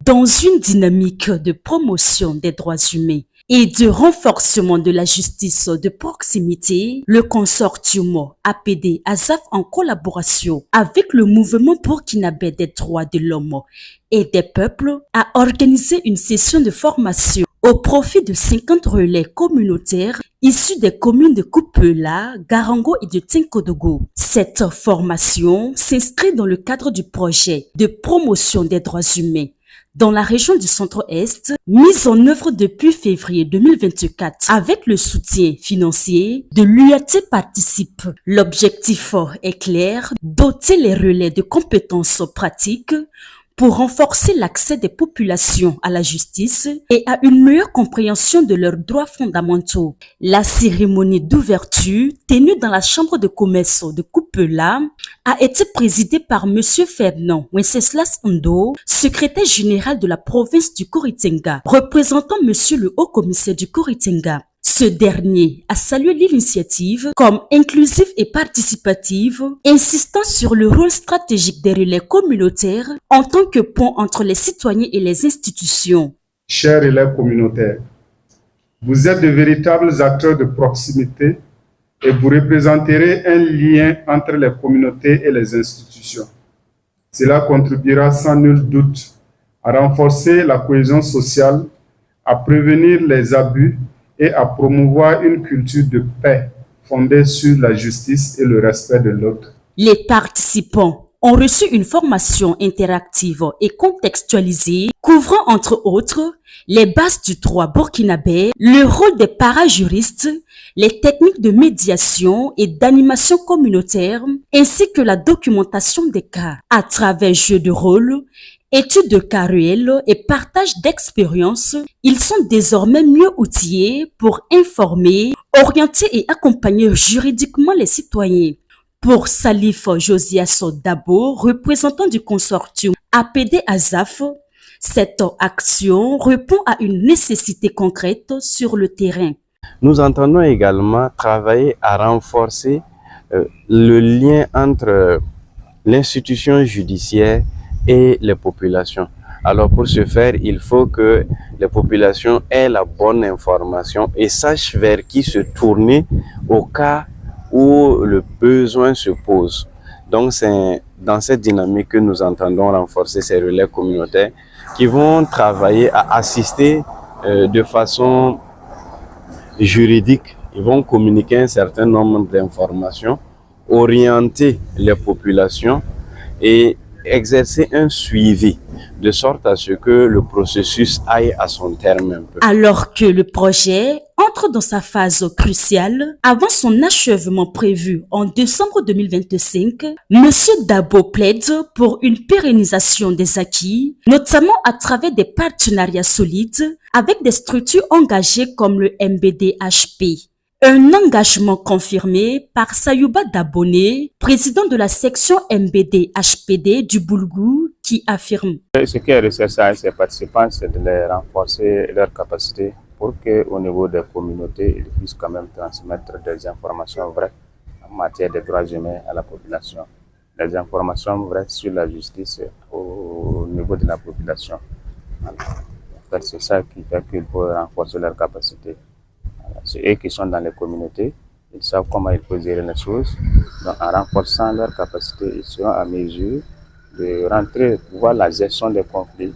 Dans une dynamique de promotion des droits humains et de renforcement de la justice de proximité, le consortium APD-ASAF en collaboration avec le mouvement burkinabé des droits de l'homme et des peuples a organisé une session de formation au profit de 50 relais communautaires issus des communes de Kupela, Garango et de Tinkodogo. Cette formation s'inscrit dans le cadre du projet de promotion des droits humains dans la région du Centre-Est, mise en œuvre depuis février 2024 avec le soutien financier de l'UAT Participe. L'objectif est clair, doter les relais de compétences pratiques pour renforcer l'accès des populations à la justice et à une meilleure compréhension de leurs droits fondamentaux. La cérémonie d'ouverture, tenue dans la chambre de commerce de Kupela, a été présidée par M. Ferdinand Wenceslas Ndo, secrétaire général de la province du Kory-Tenga, représentant M. le haut-commissaire du Kory-Tenga. Ce dernier a salué l'initiative comme inclusive et participative, insistant sur le rôle stratégique des relais communautaires en tant que pont entre les citoyens et les institutions. Chers relais communautaires, vous êtes de véritables acteurs de proximité et vous représenterez un lien entre les communautés et les institutions. Cela contribuera sans nul doute à renforcer la cohésion sociale, à prévenir les abus et à promouvoir une culture de paix fondée sur la justice et le respect de l'autre. Les participants ont reçu une formation interactive et contextualisée couvrant entre autres les bases du droit burkinabé, le rôle des parajuristes, les techniques de médiation et d'animation communautaire, ainsi que la documentation des cas à travers jeux de rôle, études de cas réels et partage d'expériences. Ils sont désormais mieux outillés pour informer, orienter et accompagner juridiquement les citoyens. Pour Salif Josias Dabo, représentant du consortium APD-ASAF, cette action répond à une nécessité concrète sur le terrain. Nous entendons également travailler à renforcer le lien entre l'institution judiciaire et les populations. Alors pour ce faire, il faut que les populations aient la bonne information et sachent vers qui se tourner au cas où le besoin se pose. Donc c'est dans cette dynamique que nous entendons renforcer ces relais communautaires qui vont travailler à assister de façon juridique. Ils vont communiquer un certain nombre d'informations, orienter les populations et exercer un suivi de sorte à ce que le processus aille à son terme un peu. Alors que le projet entre dans sa phase cruciale avant son achèvement prévu en décembre 2025, M. Dabo plaide pour une pérennisation des acquis, notamment à travers des partenariats solides avec des structures engagées comme le MBDHP. Un engagement confirmé par Sayouba Daboné, président de la section MBD-HPD du Boulgou, qui affirme. Ce qui est recherché à ces participants, c'est de les renforcer leurs capacités pour qu'au niveau des communautés, ils puissent quand même transmettre des informations vraies en matière de droits humains à la population. Des informations vraies sur la justice au niveau de la population. Voilà. En fait, c'est ça qui fait qu'il faut renforcer leurs capacités. C'est eux qui sont dans les communautés, ils savent comment il faut gérer les choses. Donc, en renforçant leurs capacités, ils seront à mesure de rentrer, voir la gestion des conflits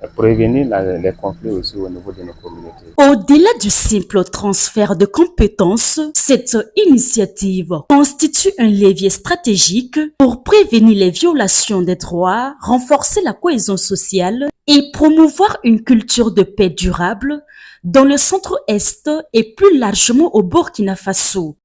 et prévenir les conflits aussi au niveau de nos communautés. Au-delà du simple transfert de compétences, cette initiative constitue un levier stratégique pour prévenir les violations des droits, renforcer la cohésion sociale et promouvoir une culture de paix durable dans le centre-est et plus largement au Burkina Faso.